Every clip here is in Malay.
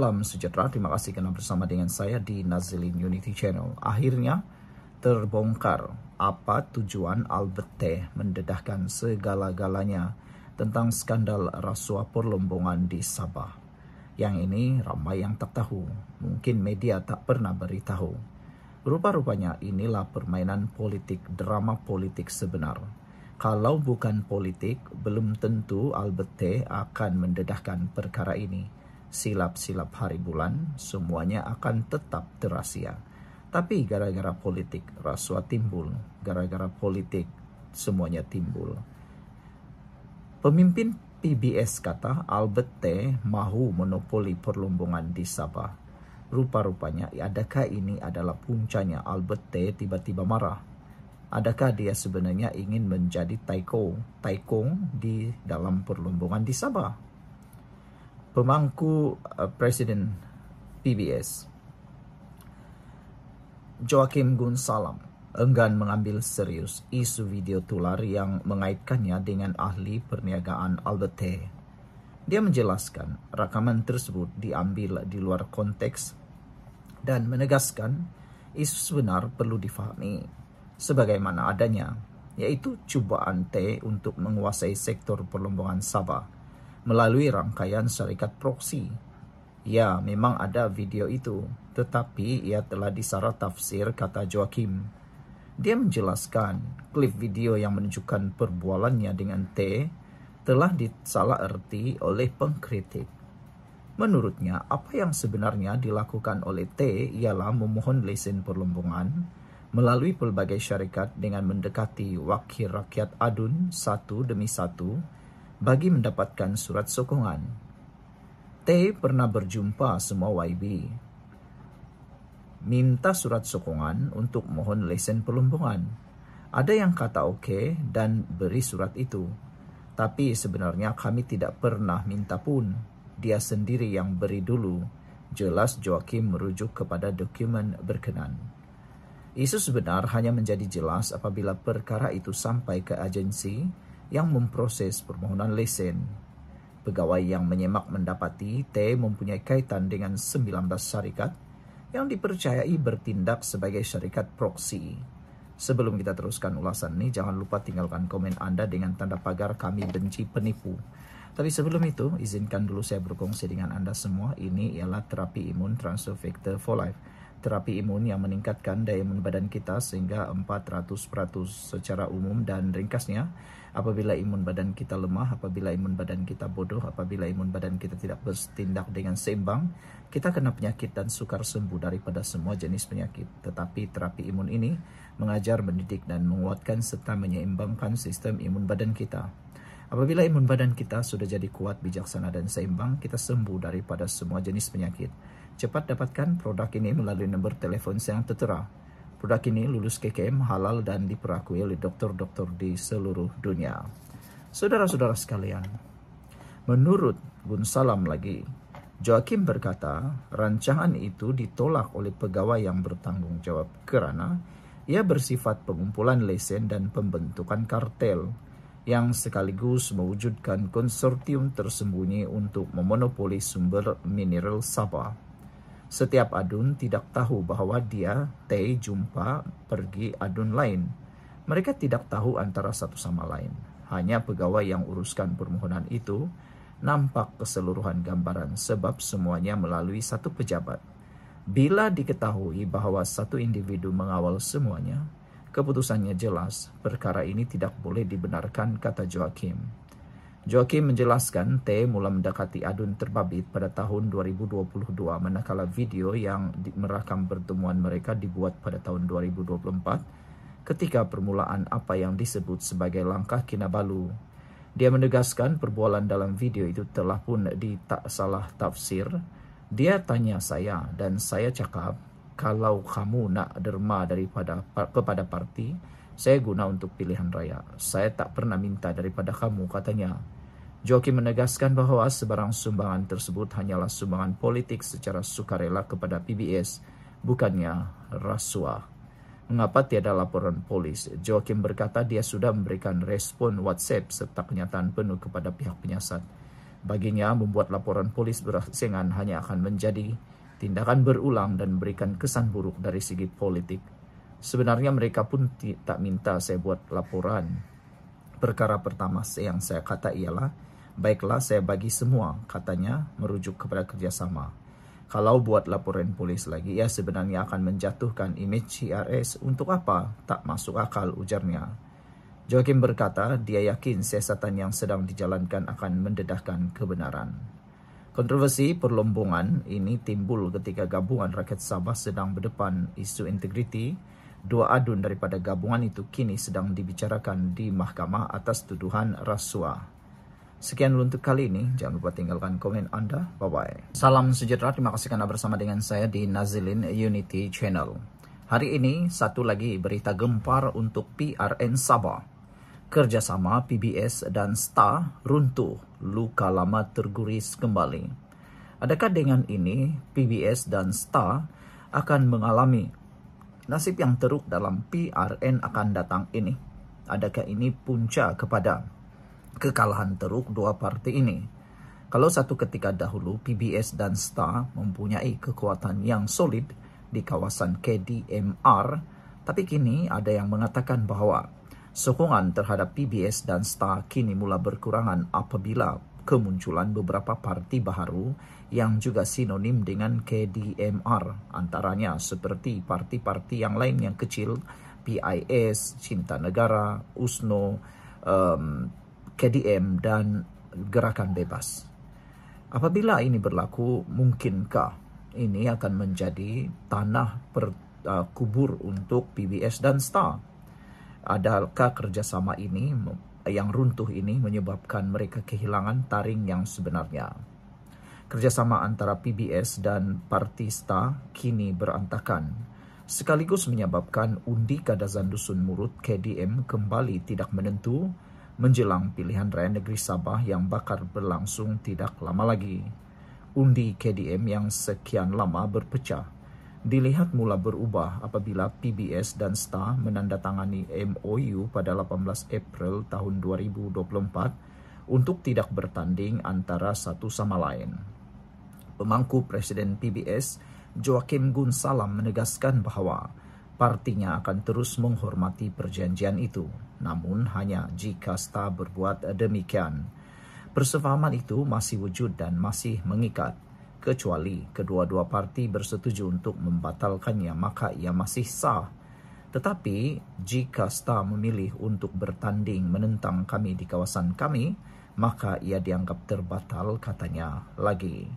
Salam sejahtera, terima kasih kerana bersama dengan saya di Nazilin Unity Channel. Akhirnya terbongkar apa tujuan Albert Tay mendedahkan segala-galanya tentang skandal rasuah perlombongan di Sabah. Yang ini ramai yang tak tahu, mungkin media tak pernah beritahu. Rupa-rupanya inilah permainan politik, drama politik sebenar. Kalau bukan politik, belum tentu Albert Tay akan mendedahkan perkara ini. Silap-silap hari bulan, semuanya akan tetap terahsia. Tapi gara-gara politik, rasuah timbul. Gara-gara politik, semuanya timbul. Pemimpin PBS kata Albert Tay mahu monopoli perlombongan di Sabah. Rupa-rupanya, adakah ini adalah puncanya Albert Tay tiba-tiba marah? Adakah dia sebenarnya ingin menjadi taikong di dalam perlombongan di Sabah? Pemangku Presiden PBS, Joachim Gunsalam, enggan mengambil serius isu video tular yang mengaitkannya dengan ahli perniagaan Albert Tay. Dia menjelaskan rakaman tersebut diambil di luar konteks dan menegaskan isu sebenar perlu difahami sebagaimana adanya, yaitu cubaan Tay untuk menguasai sektor perlombongan Sabah melalui rangkaian syarikat proksi. Ya, memang ada video itu, tetapi ia telah disalah tafsir, kata Joachim. Dia menjelaskan klip video yang menunjukkan perbualannya dengan Tay telah disalah erti oleh pengkritik. Menurutnya, apa yang sebenarnya dilakukan oleh Tay ialah memohon lesen perlombongan melalui pelbagai syarikat dengan mendekati wakil rakyat adun satu demi satu bagi mendapatkan surat sokongan. Tay pernah berjumpa semua YB, minta surat sokongan untuk mohon lesen perlombongan. Ada yang kata okey dan beri surat itu. Tapi sebenarnya kami tidak pernah minta pun. Dia sendiri yang beri dulu. Jelas Joachim merujuk kepada dokumen berkenan. Isu sebenar hanya menjadi jelas apabila perkara itu sampai ke agensi yang memproses permohonan lesen. Pegawai yang menyemak mendapati Tay mempunyai kaitan dengan 19 syarikat yang dipercayai bertindak sebagai syarikat proksi. Sebelum kita teruskan ulasan ini, jangan lupa tinggalkan komen anda dengan tanda pagar kami benci penipu. Tapi sebelum itu, izinkan dulu saya berkongsi dengan anda semua. Ini ialah terapi imun Transfer Factor for Life. Terapi imun yang meningkatkan daya imun badan kita sehingga 400% secara umum, dan ringkasnya, apabila imun badan kita lemah, apabila imun badan kita bodoh, apabila imun badan kita tidak bertindak dengan seimbang, kita kena penyakit dan sukar sembuh daripada semua jenis penyakit. Tetapi terapi imun ini mengajar, mendidik dan menguatkan serta menyeimbangkan sistem imun badan kita. Apabila imun badan kita sudah jadi kuat, bijaksana dan seimbang, kita sembuh daripada semua jenis penyakit. Cepat dapatkan produk ini melalui nombor telefon yang tertera. Produk ini lulus KKM, halal dan diperakui oleh doktor-doktor di seluruh dunia. Saudara-saudara sekalian, menurut Gunsalam lagi, Joachim berkata rancangan itu ditolak oleh pegawai yang bertanggung jawab kerana ia bersifat pengumpulan lesen dan pembentukan kartel yang sekaligus mewujudkan konsortium tersembunyi untuk memonopoli sumber mineral Sabah. Setiap adun tidak tahu bahawa dia, Tay, jumpa pergi adun lain. Mereka tidak tahu antara satu sama lain. Hanya pegawai yang uruskan permohonan itu nampak keseluruhan gambaran sebab semuanya melalui satu pejabat. Bila diketahui bahawa satu individu mengawal semuanya, keputusannya jelas, perkara ini tidak boleh dibenarkan, kata Joachim. Joachim menjelaskan Tay mula mendekati adun terbabit pada tahun 2022 manakala video yang merakam pertemuan mereka dibuat pada tahun 2024 ketika permulaan apa yang disebut sebagai langkah Kinabalu. Dia menegaskan perbualan dalam video itu telah pun salah tafsir. Dia tanya saya dan saya cakap, kalau kamu nak derma kepada parti, saya guna untuk pilihan raya. Saya tak pernah minta daripada kamu, katanya. Joachim menegaskan bahawa sebarang sumbangan tersebut hanyalah sumbangan politik secara sukarela kepada PBS, bukannya rasuah. Mengapa tiada laporan polis? Joachim berkata dia sudah memberikan respon WhatsApp serta kenyataan penuh kepada pihak penyiasat. Baginya, membuat laporan polis berasingan hanya akan menjadi tindakan berulang dan memberikan kesan buruk dari segi politik. Sebenarnya mereka pun tak minta saya buat laporan. Perkara pertama yang saya kata ialah, baiklah saya bagi semua, katanya merujuk kepada kerjasama. Kalau buat laporan polis lagi, ya sebenarnya akan menjatuhkan imej GRS. Untuk apa? Tak masuk akal, ujarnya. Joakim berkata dia yakin siasatan yang sedang dijalankan akan mendedahkan kebenaran. Kontroversi perlombongan ini timbul ketika Gabungan Rakyat Sabah sedang berdepan isu integriti. Dua adun daripada gabungan itu kini sedang dibicarakan di mahkamah atas tuduhan rasuah. Sekian untuk kali ini. Jangan lupa tinggalkan komen Anda. Bye-bye. Salam sejahtera. Terima kasih karena bersama dengan saya di Nazilin Unity Channel. Hari ini satu lagi berita gempar untuk PRN Sabah. Kerjasama PBS dan STAR runtuh, luka lama terguris kembali. Adakah dengan ini PBS dan STAR akan mengalami nasib yang teruk dalam PRN akan datang ini? Adakah ini punca kepada kekalahan teruk dua parti ini? Kalau satu ketika dahulu PBS dan STAR mempunyai kekuatan yang solid di kawasan KDMR, tapi kini ada yang mengatakan bahwa sokongan terhadap PBS dan STAR kini mula berkurangan apabila kemunculan beberapa parti baru yang juga sinonim dengan KDMR. Antaranya seperti parti-parti yang lain yang kecil, PIS, Cinta Negara, USNO, KDM, dan Gerakan Bebas. Apabila ini berlaku, mungkinkah ini akan menjadi tanah kubur untuk PBS dan STAR? Adakah kerjasama ini yang runtuh ini menyebabkan mereka kehilangan taring yang sebenarnya? Kerjasama antara PBS dan Parti STAR kini berantakan, sekaligus menyebabkan undi Kadazan Dusun Murut KDM kembali tidak menentu menjelang pilihan raya negeri Sabah yang bakal berlangsung tidak lama lagi. Undi KDM yang sekian lama berpecah dilihat mula berubah apabila PBS dan STAR menandatangani MOU pada 18 April tahun 2024 untuk tidak bertanding antara satu sama lain. Pemangku Presiden PBS, Joakim Gunsalam, menegaskan bahwa partinya akan terus menghormati perjanjian itu, namun hanya jika STAR berbuat demikian. Persefahaman itu masih wujud dan masih mengikat. Kecuali kedua-dua parti bersetuju untuk membatalkannya, maka ia masih sah. Tetapi jika STAR memilih untuk bertanding menentang kami di kawasan kami, maka ia dianggap terbatal, katanya lagi.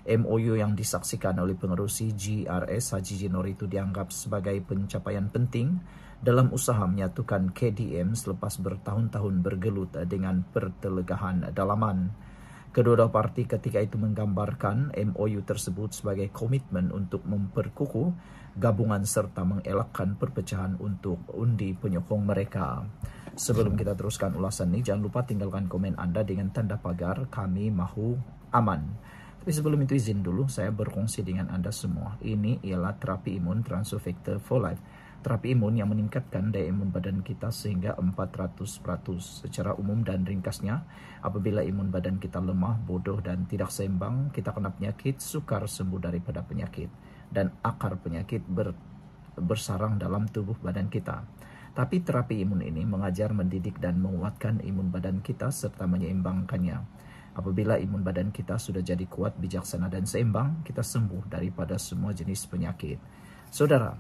MOU yang disaksikan oleh pengerusi GRS Haji Jinor itu dianggap sebagai pencapaian penting dalam usaha menyatukan KDM selepas bertahun-tahun bergelut dengan pertelegahan dalaman. Kedua-dua parti ketika itu menggambarkan MOU tersebut sebagai komitmen untuk memperkukuh gabungan serta mengelakkan perpecahan untuk undi penyokong mereka. Sebelum kita teruskan ulasan ini, jangan lupa tinggalkan komen Anda dengan tanda pagar "Kami Mahu Aman". Tapi sebelum itu izin dulu saya berkongsi dengan Anda semua. Ini ialah terapi imun Transofector for Life. Terapi imun yang meningkatkan daya imun badan kita sehingga 400%. Secara umum dan ringkasnya, apabila imun badan kita lemah, bodoh dan tidak seimbang, kita kena penyakit, sukar sembuh daripada penyakit. Dan akar penyakit bersarang dalam tubuh badan kita. Tapi terapi imun ini mengajar, mendidik dan menguatkan imun badan kita serta menyeimbangkannya. Apabila imun badan kita sudah jadi kuat, bijaksana dan seimbang, kita sembuh daripada semua jenis penyakit. Saudara,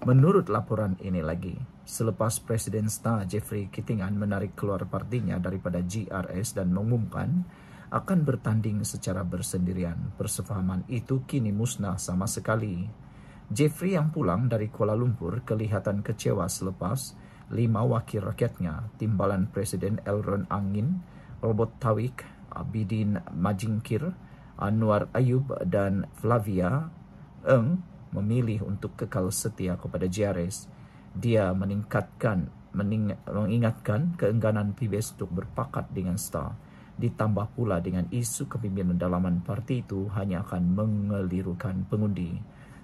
menurut laporan ini lagi, selepas Presiden STAR Jeffrey Kittingan menarik keluar partinya daripada GRS dan mengumumkan akan bertanding secara bersendirian, persefahaman itu kini musnah sama sekali. Jeffrey yang pulang dari Kuala Lumpur kelihatan kecewa selepas 5 wakil rakyatnya, timbalan Presiden Elron Angin, Robert Tawik, Abidin Majingkir, Anwar Ayub dan Flavia Eng memilih untuk kekal setia kepada GRS. Dia mengingatkan keengganan PBS untuk berpakat dengan STAR. Ditambah pula dengan isu kepimpinan dalaman parti itu hanya akan mengelirukan pengundi.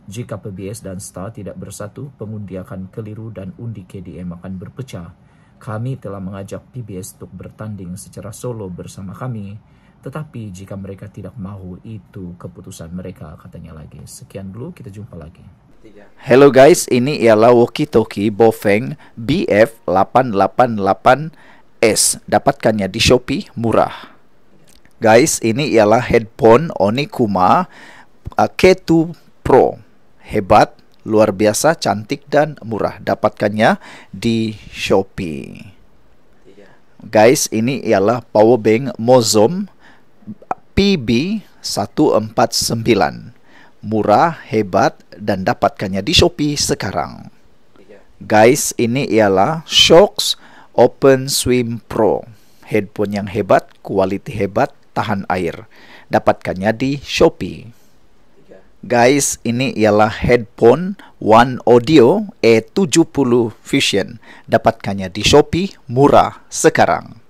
Jika PBS dan STAR tidak bersatu, pengundi akan keliru dan undi KDM akan berpecah. Kami telah mengajak PBS untuk bertanding secara solo bersama kami. Tetapi jika mereka tidak mahu, itu keputusan mereka, katanya lagi. Sekian dulu, kita jumpa lagi. Hello guys, ini ialah walkie-talkie Bofeng BF888S. Dapatkannya di Shopee, murah. Guys, ini ialah headphone Onikuma K2 Pro. Hebat, luar biasa, cantik dan murah. Dapatkannya di Shopee. Guys, ini ialah powerbank Mozom PB149. Murah, hebat, dan dapatkannya di Shopee sekarang. Guys, ini ialah Shokz Open Swim Pro. Headphone yang hebat, kualiti hebat, tahan air. Dapatkannya di Shopee. Guys, ini ialah headphone One Audio E70 Fusion. Dapatkannya di Shopee, murah sekarang.